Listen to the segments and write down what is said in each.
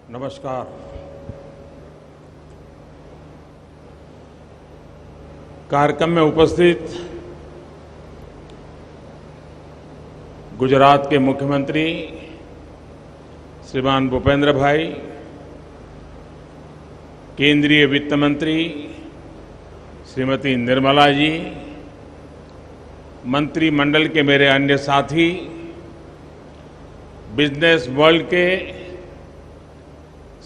नमस्कार। कार्यक्रम में उपस्थित गुजरात के मुख्यमंत्री श्रीमान भूपेंद्र भाई, केंद्रीय वित्त मंत्री श्रीमती निर्मला जी, मंत्रिमंडल के मेरे अन्य साथी, बिजनेस वर्ल्ड के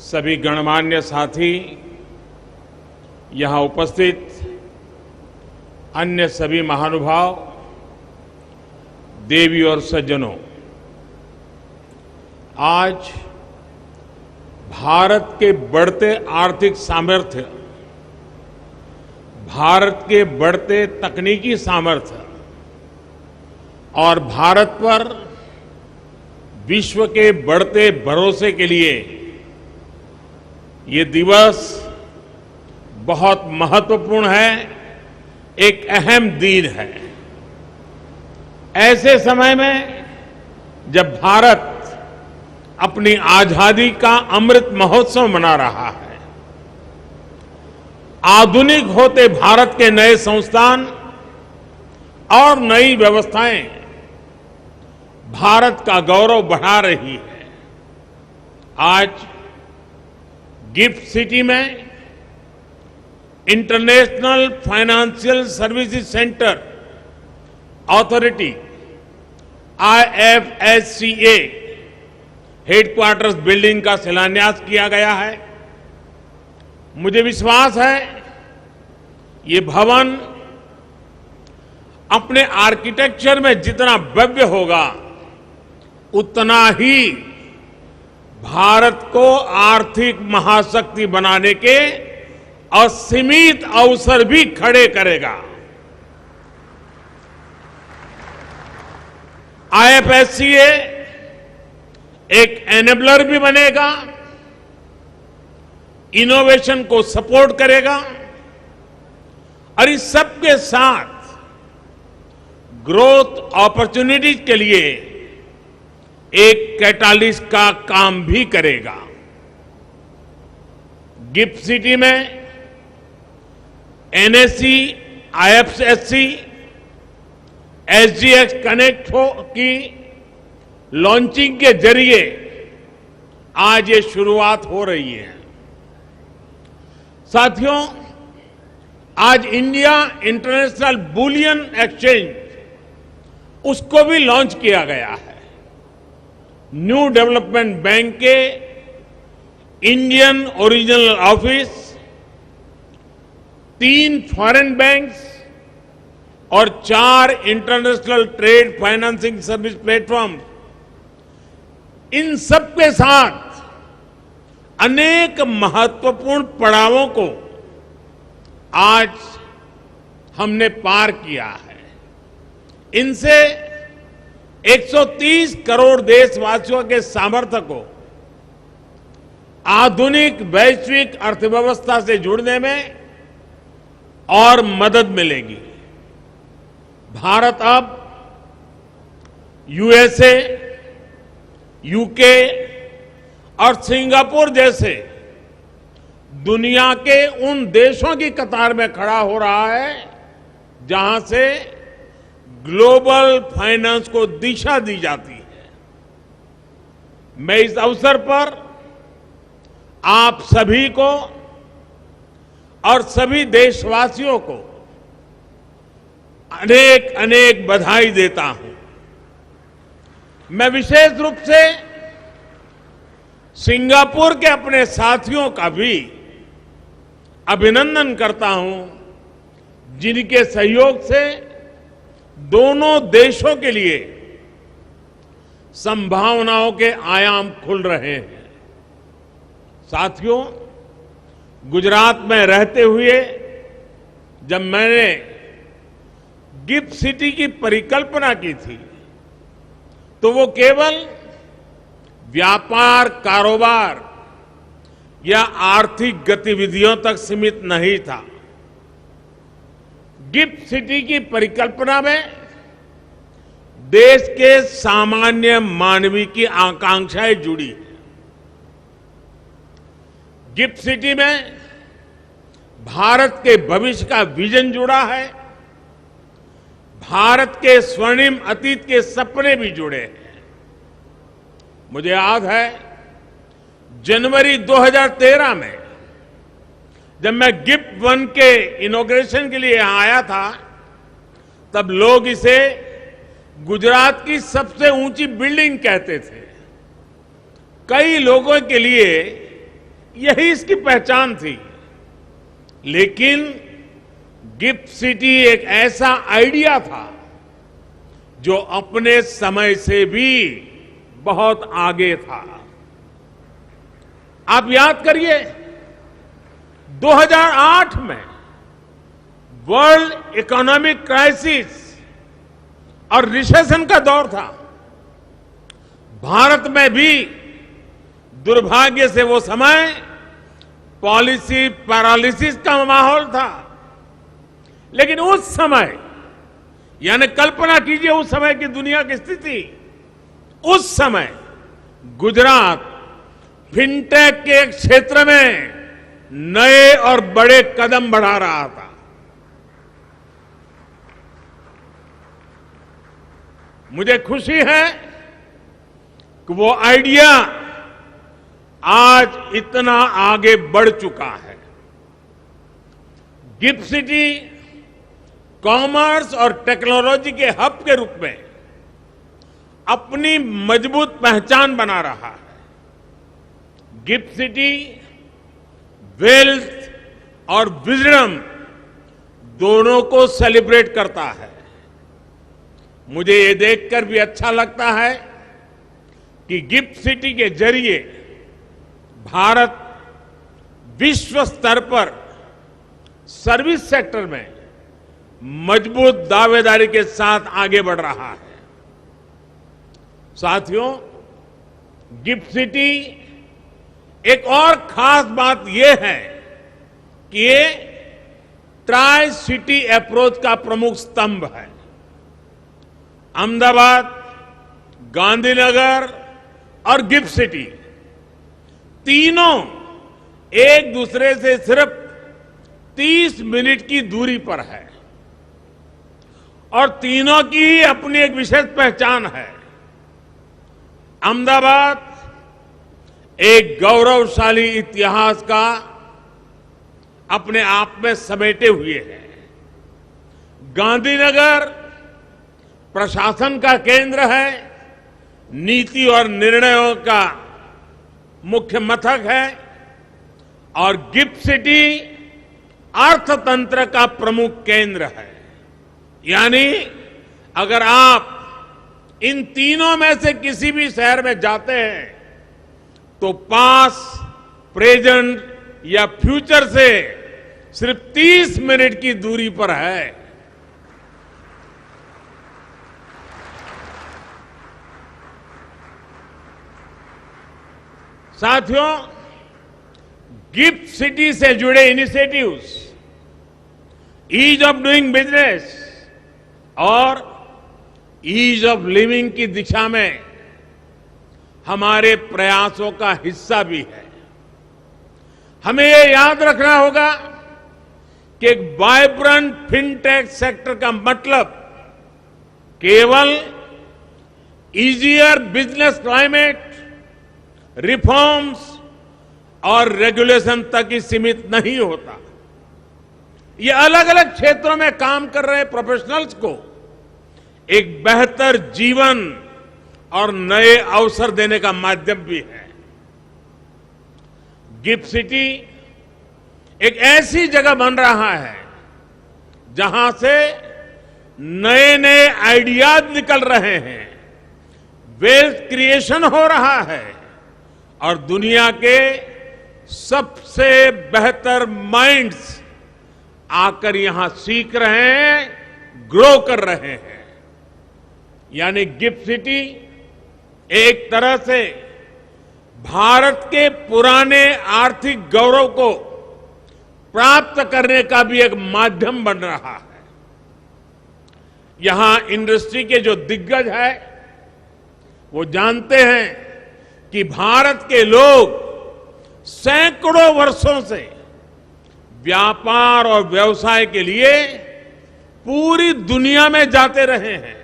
सभी गणमान्य साथी, यहाँ उपस्थित अन्य सभी महानुभाव, देवी और सज्जनों, आज भारत के बढ़ते आर्थिक सामर्थ्य, भारत के बढ़ते तकनीकी सामर्थ्य और भारत पर विश्व के बढ़ते भरोसे के लिए ये दिवस बहुत महत्वपूर्ण है, एक अहम दिन है। ऐसे समय में जब भारत अपनी आजादी का अमृत महोत्सव मना रहा है, आधुनिक होते भारत के नए संस्थान और नई व्यवस्थाएं भारत का गौरव बढ़ा रही है। आज गिफ्ट सिटी में international financial services centre authority IFSCA headquarters building का शिलान्यास किया गया है। मुझे विश्वास है ये भवन अपने आर्किटेक्चर में जितना भव्य होगा, उतना ही भारत को आर्थिक महाशक्ति बनाने के असीमित अवसर भी खड़े करेगा। IFSCA एक एनेबलर भी बनेगा, इनोवेशन को सपोर्ट करेगा और इस सबके साथ ग्रोथ अपॉर्चुनिटीज के लिए एक कैटालिस्ट का काम भी करेगा। गिफ्ट सिटी में NSE, IFSC, SGX कनेक्ट की लॉन्चिंग के जरिए आज ये शुरुआत हो रही है। साथियों, आज इंडिया इंटरनेशनल बुलियन एक्सचेंज उसको भी लॉन्च किया गया है। न्यू डेवलपमेंट बैंक के Indian original office, 3 foreign banks और 4 international trade financing service platform, इन सब के साथ अनेक महत्वपूर्ण पड़ावों को आज हमने पार किया है। इनसे 130 करोड़ देशवासियों के सामर्थ्य को आधुनिक वैश्विक अर्थव्यवस्था से जुड़ने में और मदद मिलेगी। भारत अब USA, UK और सिंगापुर जैसे दुनिया के उन देशों की कतार में खड़ा हो रहा है जहां से ग्लोबल फाइनेंस को दिशा दी जाती है। मैं इस अवसर पर आप सभी को और सभी देशवासियों को अनेक अनेक बधाई देता हूं। मैं विशेष रूप से सिंगापुर के अपने साथियों का भी अभिनंदन करता हूं, जिनके सहयोग से दोनों देशों के लिए संभावनाओं के आयाम खुल रहे हैं। साथियों, गुजरात में रहते हुए जब मैंने गिफ्ट सिटी की परिकल्पना की थी, तो वो केवल व्यापार, कारोबार या आर्थिक गतिविधियों तक सीमित नहीं था। गिफ्ट सिटी की परिकल्पना में देश के सामान्य मानवी की आकांक्षाएं जुड़ी हैं। गिफ्ट सिटी में भारत के भविष्य का विजन जुड़ा है, भारत के स्वर्णिम अतीत के सपने भी जुड़े हैं। मुझे याद है जनवरी 2013 में जब मैं गिफ्ट वन के इनॉग्रेशन के लिए यहां आया था, तब लोग इसे गुजरात की सबसे ऊंची बिल्डिंग कहते थे। कई लोगों के लिए यही इसकी पहचान थी। लेकिन गिफ्ट सिटी एक ऐसा आइडिया था जो अपने समय से भी बहुत आगे था। आप याद करिए 2008 में वर्ल्ड इकोनॉमिक क्राइसिस और रिसेशन का दौर था। भारत में भी दुर्भाग्य से वो समय पॉलिसी पैरालिसिस का माहौल था। लेकिन उस समय, यानी कल्पना कीजिए उस समय की दुनिया की स्थिति, उस समय गुजरात फिनटेक के क्षेत्र में नए और बड़े कदम बढ़ा रहा था। मुझे खुशी है कि वो आइडिया आज इतना आगे बढ़ चुका है। गिफ्ट सिटी कॉमर्स और टेक्नोलॉजी के हब के रूप में अपनी मजबूत पहचान बना रहा है। गिफ्ट सिटी वेल्थ और विजडम दोनों को सेलिब्रेट करता है। मुझे ये देखकर भी अच्छा लगता है कि गिफ्ट सिटी के जरिए भारत विश्व स्तर पर सर्विस सेक्टर में मजबूत दावेदारी के साथ आगे बढ़ रहा है। साथियों, गिफ्ट सिटी एक और खास बात यह है कि ये ट्राई सिटी अप्रोच का प्रमुख स्तंभ है। अहमदाबाद, गांधीनगर और गिफ्ट सिटी तीनों एक दूसरे से सिर्फ 30 मिनट की दूरी पर है और तीनों की ही अपनी एक विशेष पहचान है। अहमदाबाद एक गौरवशाली इतिहास का अपने आप में समेटे हुए है। गांधीनगर प्रशासन का केंद्र है, नीति और निर्णयों का मुख्य मथक है और गिफ्ट सिटी अर्थतंत्र का प्रमुख केंद्र है। यानी अगर आप इन तीनों में से किसी भी शहर में जाते हैं तो पास, प्रेजेंट या फ्यूचर से सिर्फ 30 मिनट की दूरी पर है। साथियों, गिफ्ट सिटी से जुड़े initiatives ease of doing business और ईज ऑफ लिविंग की दिशा में हमारे प्रयासों का हिस्सा भी है। हमें ये याद रखना होगा कि एक वाइब्रेंट फिनटेक सेक्टर का मतलब केवल इजियर बिजनेस क्लाइमेट, रिफॉर्म्स और रेगुलेशन तक ही सीमित नहीं होता। ये अलग अलग क्षेत्रों में काम कर रहे प्रोफेशनल्स को एक बेहतर जीवन और नए अवसर देने का माध्यम भी है। गिफ्ट सिटी एक ऐसी जगह बन रहा है जहां से नए नए आइडियाज निकल रहे हैं, वेल्थ क्रिएशन हो रहा है और दुनिया के सबसे बेहतर माइंड्स आकर यहां सीख रहे हैं, ग्रो कर रहे हैं। यानी गिफ्ट सिटी एक तरह से भारत के पुराने आर्थिक गौरव को प्राप्त करने का भी एक माध्यम बन रहा है। यहां इंडस्ट्री के जो दिग्गज है वो जानते हैं कि भारत के लोग सैकड़ों वर्षों से व्यापार और व्यवसाय के लिए पूरी दुनिया में जाते रहे हैं।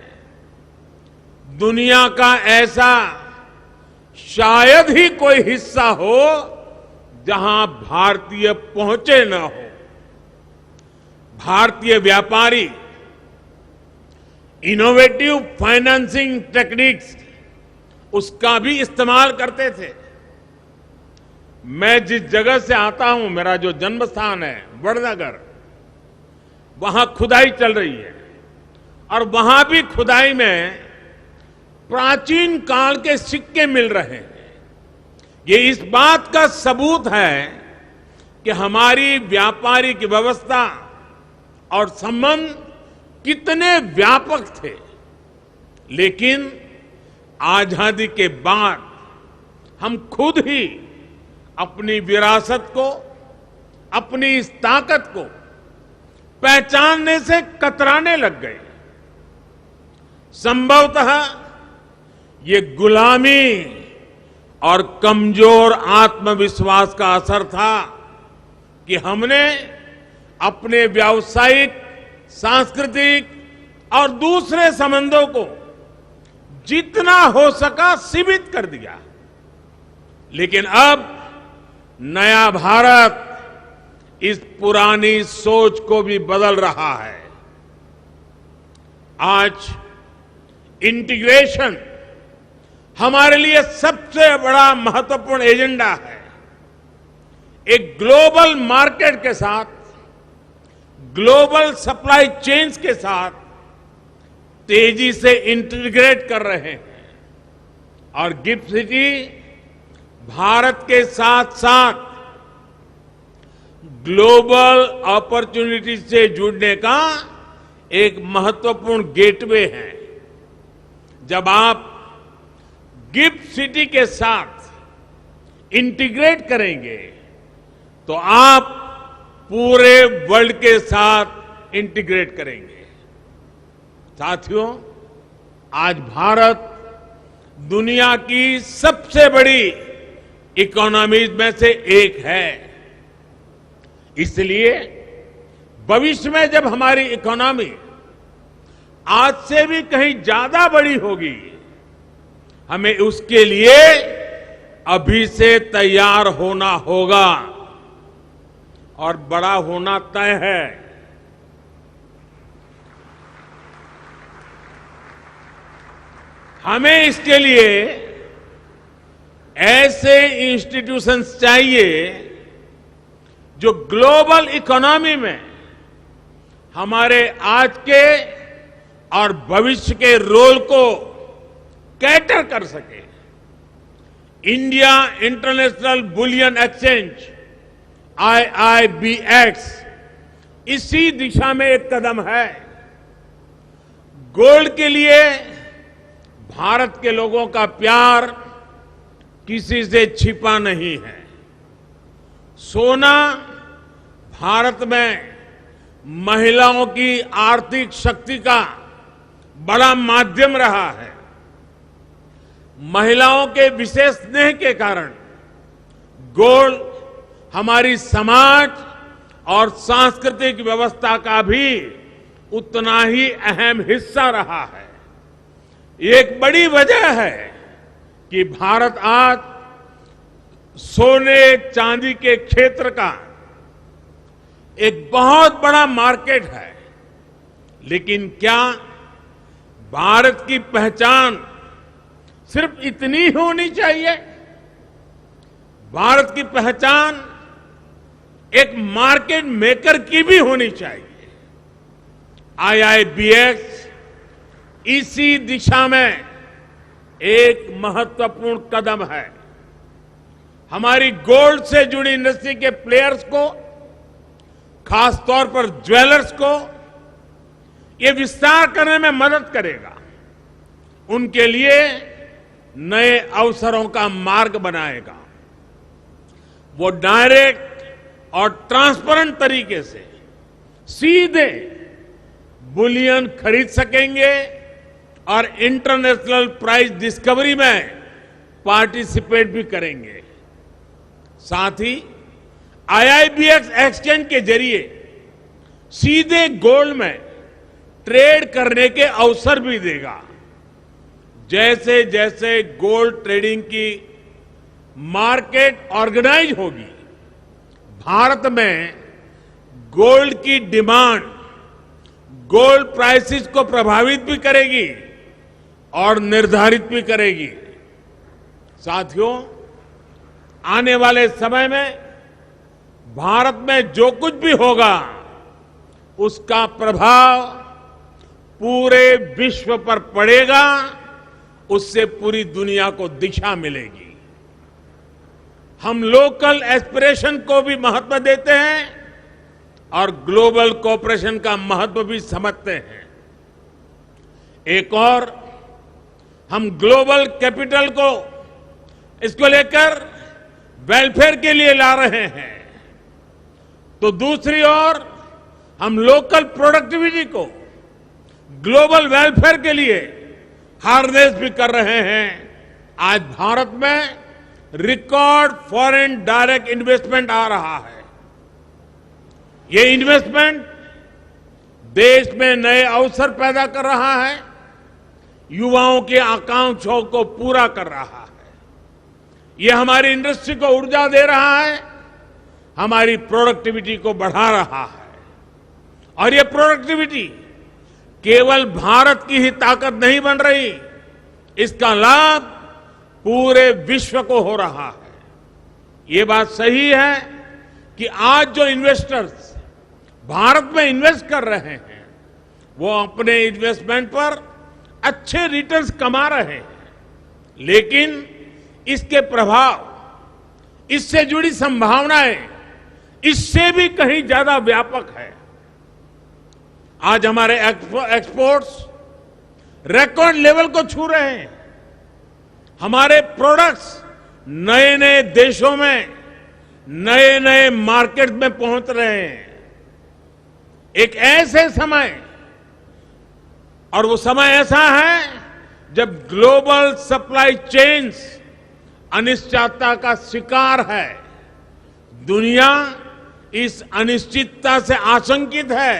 दुनिया का ऐसा शायद ही कोई हिस्सा हो जहां भारतीय पहुंचे न हो। भारतीय व्यापारी इनोवेटिव फाइनेंसिंग टेक्निक्स उसका भी इस्तेमाल करते थे। मैं जिस जगह से आता हूं, मेरा जो जन्म स्थान है वडनगर, वहां खुदाई चल रही है और वहां भी खुदाई में प्राचीन काल के सिक्के मिल रहे हैं। ये इस बात का सबूत है कि हमारी व्यापारिक व्यवस्था और संबंध कितने व्यापक थे। लेकिन आजादी के बाद हम खुद ही अपनी विरासत को, अपनी इस ताकत को पहचानने से कतराने लग गए। संभवतः ये गुलामी और कमजोर आत्मविश्वास का असर था कि हमने अपने व्यावसायिक, सांस्कृतिक और दूसरे संबंधों को जितना हो सका सीमित कर दिया। लेकिन अब नया भारत इस पुरानी सोच को भी बदल रहा है। आज इंटीग्रेशन हमारे लिए सबसे बड़ा महत्वपूर्ण एजेंडा है। एक ग्लोबल मार्केट के साथ, ग्लोबल सप्लाई चेन्स के साथ तेजी से इंटीग्रेट कर रहे हैं और गिफ्ट सिटी भारत के साथ साथ ग्लोबल अपॉर्चुनिटी से जुड़ने का एक महत्वपूर्ण गेटवे है। जब आप गिफ्ट सिटी के साथ इंटीग्रेट करेंगे तो आप पूरे वर्ल्ड के साथ इंटीग्रेट करेंगे। साथियों, आज भारत दुनिया की सबसे बड़ी इकोनॉमीज में से एक है। इसलिए भविष्य में जब हमारी इकोनॉमी आज से भी कहीं ज्यादा बड़ी होगी, हमें उसके लिए अभी से तैयार होना होगा और बड़ा होना तय है। हमें इसके लिए ऐसे इंस्टीट्यूशंस चाहिए जो ग्लोबल इकोनॉमी में हमारे आज के और भविष्य के रोल को कैटर कर सके। India international bullion exchange IIBX इसी दिशा में एक कदम है। गोल्ड के लिए भारत के लोगों का प्यार किसी से छिपा नहीं है। सोना भारत में महिलाओं की आर्थिक शक्ति का बड़ा माध्यम रहा है। महिलाओं के विशेष स्नेह के कारण गोल्ड हमारी समाज और सांस्कृतिक व्यवस्था का भी उतना ही अहम हिस्सा रहा है। एक बड़ी वजह है कि भारत आज सोने चांदी के क्षेत्र का एक बहुत बड़ा मार्केट है। लेकिन क्या भारत की पहचान सिर्फ इतनी ही होनी चाहिए? भारत की पहचान एक मार्केट मेकर की भी होनी चाहिए। IIBX इसी दिशा में एक महत्वपूर्ण कदम है। हमारी गोल्ड से जुड़ी इंडस्ट्री के प्लेयर्स को, खासतौर पर ज्वेलर्स को, ये विस्तार करने में मदद करेगा। उनके लिए नए अवसरों का मार्ग बनाएगा। वो डायरेक्ट और ट्रांसपेरेंट तरीके से सीधे बुलियन खरीद सकेंगे और इंटरनेशनल प्राइस डिस्कवरी में पार्टिसिपेट भी करेंगे। साथ ही IIBX एक्सचेंज के जरिए सीधे गोल्ड में ट्रेड करने के अवसर भी देगा। जैसे जैसे गोल्ड ट्रेडिंग की मार्केट ऑर्गेनाइज होगी, भारत में गोल्ड की डिमांड गोल्ड प्राइसेस को प्रभावित भी करेगी और निर्धारित भी करेगी। साथियों, आने वाले समय में भारत में जो कुछ भी होगा उसका प्रभाव पूरे विश्व पर पड़ेगा, उससे पूरी दुनिया को दिशा मिलेगी। हम लोकल एस्पिरेशन को भी महत्व देते हैं और ग्लोबल कोऑपरेशन का महत्व भी समझते हैं। एक और हम ग्लोबल कैपिटल को इसको लेकर वेलफेयर के लिए ला रहे हैं, तो दूसरी ओर हम लोकल प्रोडक्टिविटी को ग्लोबल वेलफेयर के लिए हार्नेस भी कर रहे हैं। आज भारत में रिकॉर्ड फॉरेन डायरेक्ट इन्वेस्टमेंट आ रहा है। ये इन्वेस्टमेंट देश में नए अवसर पैदा कर रहा है, युवाओं की आकांक्षाओं को पूरा कर रहा है। ये हमारी इंडस्ट्री को ऊर्जा दे रहा है, हमारी प्रोडक्टिविटी को बढ़ा रहा है। और ये प्रोडक्टिविटी केवल भारत की ही ताकत नहीं बन रही, इसका लाभ पूरे विश्व को हो रहा है। ये बात सही है कि आज जो इन्वेस्टर्स भारत में इन्वेस्ट कर रहे हैं, वो अपने इन्वेस्टमेंट पर अच्छे रिटर्न्स कमा रहे हैं, लेकिन इसके प्रभाव, इससे जुड़ी संभावनाएं इससे भी कहीं ज्यादा व्यापक है। आज हमारे एक्सपोर्ट्स रिकॉर्ड लेवल को छू रहे हैं। हमारे प्रोडक्ट्स नए नए देशों में, नए नए मार्केट में पहुंच रहे हैं। एक ऐसे समय, और वो समय ऐसा है जब ग्लोबल सप्लाई चेन्स अनिश्चितता का शिकार है। दुनिया इस अनिश्चितता से आशंकित है।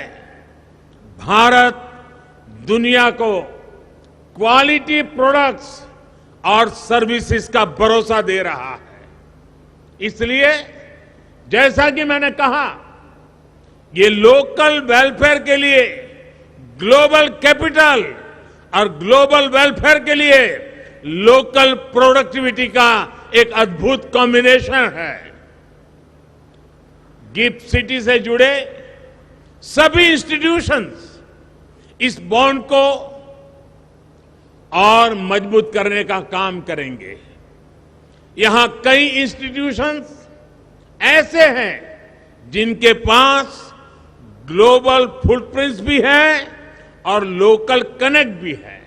भारत दुनिया को क्वालिटी प्रोडक्ट्स और सर्विसेज का भरोसा दे रहा है। इसलिए जैसा कि मैंने कहा, ये लोकल वेलफेयर के लिए ग्लोबल कैपिटल और ग्लोबल वेलफेयर के लिए लोकल प्रोडक्टिविटी का एक अद्भुत कॉम्बिनेशन है। गिफ्ट सिटी से जुड़े सभी इंस्टीट्यूशंस इस बॉन्ड को और मजबूत करने का काम करेंगे। यहां कई इंस्टीट्यूशंस ऐसे हैं जिनके पास ग्लोबल फुटप्रिंट्स भी है और लोकल कनेक्ट भी है।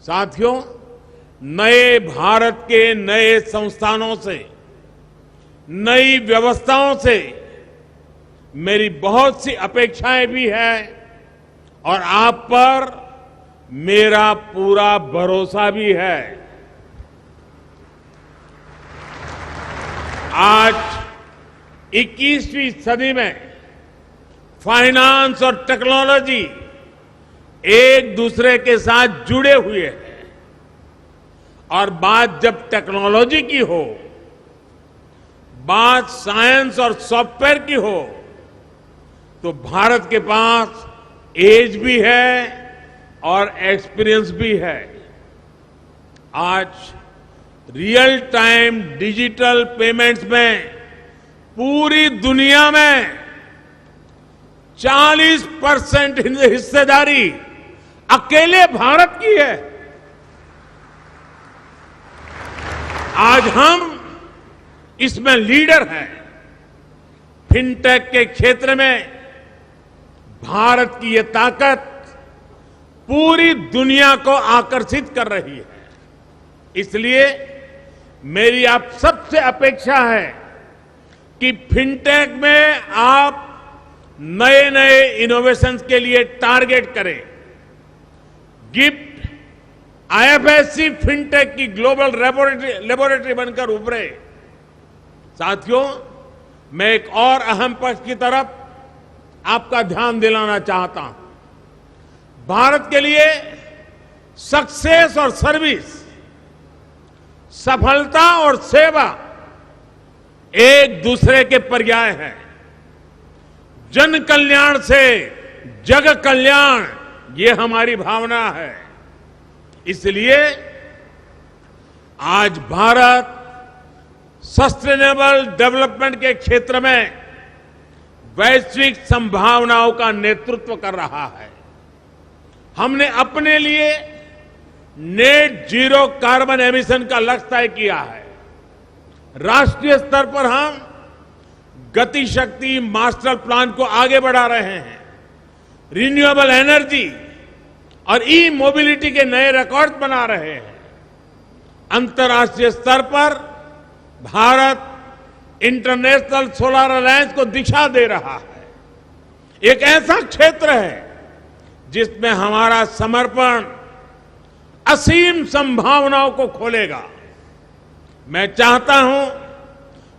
साथियों, नए भारत के नए संस्थानों से, नई व्यवस्थाओं से मेरी बहुत सी अपेक्षाएं भी है और आप पर मेरा पूरा भरोसा भी है। आज 21वीं सदी में फाइनेंस और टेक्नोलॉजी एक दूसरे के साथ जुड़े हुए हैं, और बात जब टेक्नोलॉजी की हो, बात साइंस और सॉफ्टवेयर की हो, तो भारत के पास एज भी है और एक्सपीरियंस भी है। आज रियल टाइम डिजिटल पेमेंट्स में पूरी दुनिया में 40% हिस्सेदारी अकेले भारत की है। आज हम इसमें लीडर हैं। फिनटेक के क्षेत्र में भारत की ये ताकत पूरी दुनिया को आकर्षित कर रही है। इसलिए मेरी आप सबसे अपेक्षा है कि फिनटेक में आप नए नए इनोवेशंस के लिए टारगेट करें। गिफ्ट आईएफएससी फिनटेक की ग्लोबल लेबोरेटरी बनकर उभरे। साथियों, मैं एक और अहम पक्ष की तरफ आपका ध्यान दिलाना चाहता हूं। भारत के लिए सक्सेस और सर्विस, सफलता और सेवा एक दूसरे के पर्याय हैं। जन कल्याण से जग कल्याण, ये हमारी भावना है। इसलिए आज भारत सस्टेनेबल डेवलपमेंट के क्षेत्र में वैश्विक संभावनाओं का नेतृत्व कर रहा है। हमने अपने लिए नेट जीरो कार्बन एमिशन का लक्ष्य तय किया है। राष्ट्रीय स्तर पर हम गति शक्ति मास्टर प्लान को आगे बढ़ा रहे हैं। रिन्यूएबल एनर्जी और ई मोबिलिटी के नए रिकॉर्ड बना रहे हैं। अंतर्राष्ट्रीय स्तर पर भारत इंटरनेशनल सोलर अलायंस को दिशा दे रहा है। एक ऐसा क्षेत्र है जिसमें हमारा समर्पण असीम संभावनाओं को खोलेगा। मैं चाहता हूं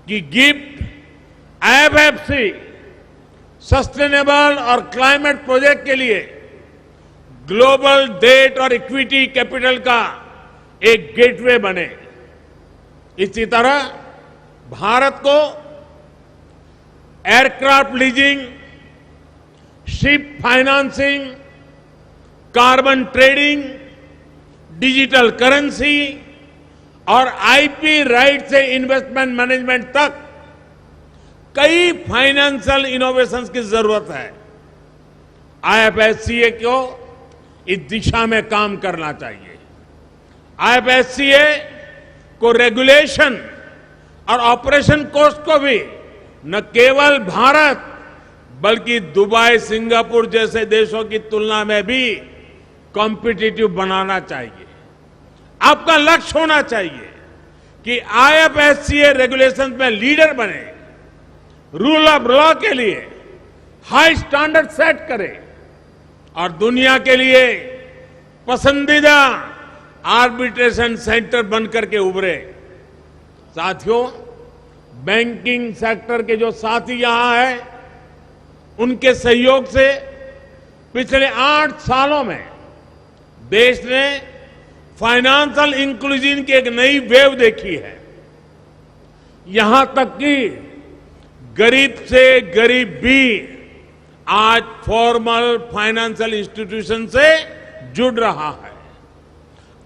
कि गिफ्ट आईएफएफसी सस्टेनेबल और क्लाइमेट प्रोजेक्ट के लिए ग्लोबल डेट और इक्विटी कैपिटल का एक गेटवे बने। इसी तरह भारत को aircraft leasing, ship financing, carbon trading, digital currency और आईपी राइट से इन्वेस्टमेंट मैनेजमेंट तक कई फाइनेंशियल इनोवेशंस की जरूरत है। आईएफएससीए को इस दिशा में काम करना चाहिए। आईएफएससीए को रेगुलेशन और ऑपरेशन कॉस्ट को भी न केवल भारत बल्कि दुबई, सिंगापुर जैसे देशों की तुलना में भी कॉम्पिटिटिव बनाना चाहिए। आपका लक्ष्य होना चाहिए कि आईएफएससीए रेगुलेशन में लीडर बने, रूल ऑफ लॉ के लिए हाई स्टैंडर्ड सेट करे और दुनिया के लिए पसंदीदा आर्बिट्रेशन सेंटर बनकर के उभरे। साथियों, बैंकिंग सेक्टर के जो साथी यहां हैं, उनके सहयोग से पिछले 8 सालों में देश ने फाइनेंशियल इंक्लूजन की एक नई वेव देखी है। यहां तक कि गरीब से गरीब भी आज फॉर्मल फाइनेंशियल इंस्टीट्यूशन से जुड़ रहा है।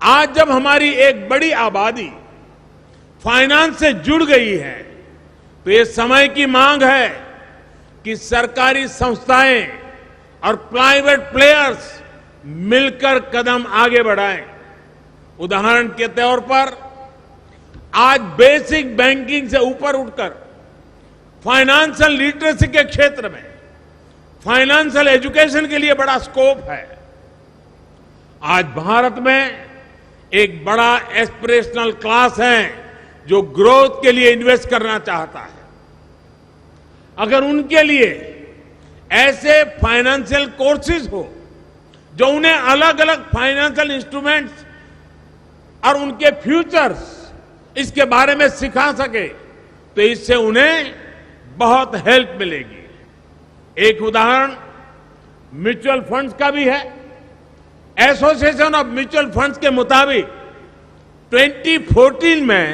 आज जब हमारी एक बड़ी आबादी फाइनेंस से जुड़ गई है, तो ये समय की मांग है कि सरकारी संस्थाएं और प्राइवेट प्लेयर्स मिलकर कदम आगे बढ़ाएं। उदाहरण के तौर पर आज बेसिक बैंकिंग से ऊपर उठकर फाइनेंशियल लिटरेसी के क्षेत्र में फाइनेंशियल एजुकेशन के लिए बड़ा स्कोप है। आज भारत में एक बड़ा एस्पिरेशनल क्लास है जो ग्रोथ के लिए इन्वेस्ट करना चाहता है। अगर उनके लिए ऐसे फाइनेंशियल कोर्सेज हो जो उन्हें अलग अलग फाइनेंशियल इंस्ट्रूमेंट्स और उनके फ्यूचर्स इसके बारे में सिखा सके, तो इससे उन्हें बहुत हेल्प मिलेगी। एक उदाहरण म्यूचुअल फंड्स का भी है। एसोसिएशन ऑफ म्यूचुअल फंड्स के मुताबिक 2014 में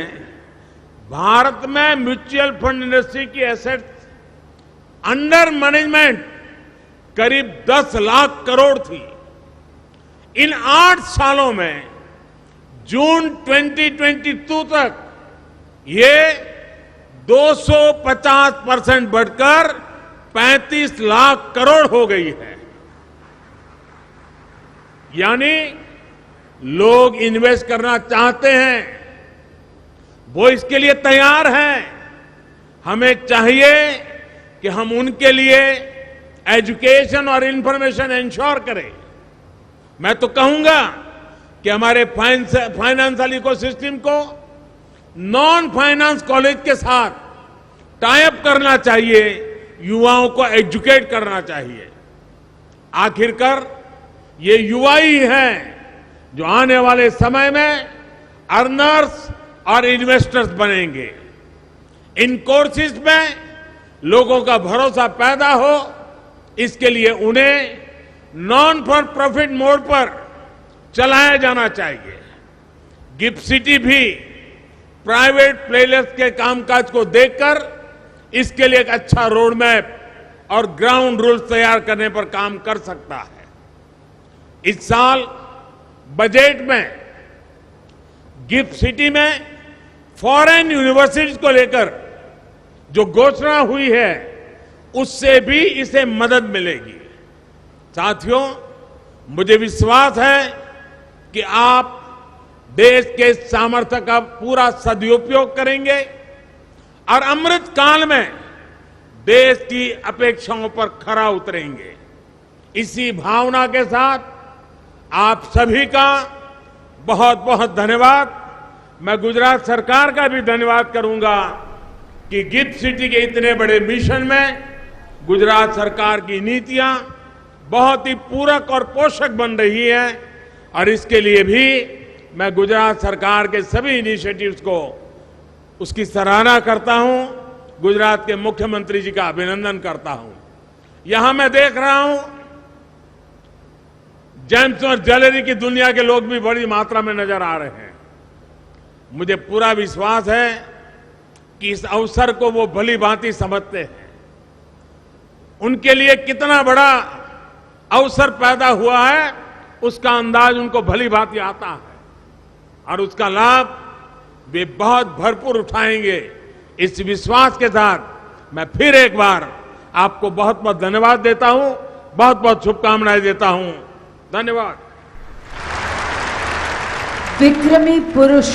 भारत में म्यूचुअल फंड इंडस्ट्री की एसेट्स अंडर मैनेजमेंट करीब 10 लाख करोड़ थी। इन 8 सालों में जून 2022 तक ये 250% बढ़कर 35 लाख करोड़ हो गई है। यानी लोग इन्वेस्ट करना चाहते हैं, वो इसके लिए तैयार हैं। हमें चाहिए कि हम उनके लिए एजुकेशन और इंफॉर्मेशन इंश्योर करें। मैं तो कहूंगा कि हमारे फाइनेंशियल इकोसिस्टम को नॉन फाइनेंस कॉलेज के साथ टाई अप करना चाहिए, युवाओं को एजुकेट करना चाहिए। आखिरकार ये युवा ही हैं जो आने वाले समय में अर्नर्स और इन्वेस्टर्स बनेंगे। इन कोर्सेज में लोगों का भरोसा पैदा हो, इसके लिए उन्हें नॉन फॉर प्रॉफिट मोड पर चलाया जाना चाहिए। गिफ्ट सिटी भी प्राइवेट प्लेयर्स के कामकाज को देखकर इसके लिए एक अच्छा रोड मैप और ग्राउंड रूल्स तैयार करने पर काम कर सकता है। इस साल बजट में गिफ्ट सिटी में फॉरेन यूनिवर्सिटीज को लेकर जो घोषणा हुई है, उससे भी इसे मदद मिलेगी। साथियों, मुझे विश्वास है कि आप देश के सामर्थ्य का पूरा सदुपयोग करेंगे और अमृत काल में देश की अपेक्षाओं पर खरा उतरेंगे। इसी भावना के साथ आप सभी का बहुत बहुत धन्यवाद। मैं गुजरात सरकार का भी धन्यवाद करूंगा कि गिफ्ट सिटी के इतने बड़े मिशन में गुजरात सरकार की नीतियां बहुत ही पूरक और पोषक बन रही है और इसके लिए भी मैं गुजरात सरकार के सभी इनिशिएटिव्स को उसकी सराहना करता हूं। गुजरात के मुख्यमंत्री जी का अभिनंदन करता हूं। यहां मैं देख रहा हूं जेम्स और ज्वेलरी की दुनिया के लोग भी बड़ी मात्रा में नजर आ रहे हैं। मुझे पूरा विश्वास है कि इस अवसर को वो भली भांति समझते हैं। उनके लिए कितना बड़ा अवसर पैदा हुआ है, उसका अंदाज उनको भली भांति आता है और उसका लाभ वे बहुत भरपूर उठाएंगे। इस विश्वास के साथ मैं फिर एक बार आपको बहुत बहुत धन्यवाद देता हूं, बहुत बहुत शुभकामनाएं देता हूं। धन्यवाद। विक्रमी पुरुष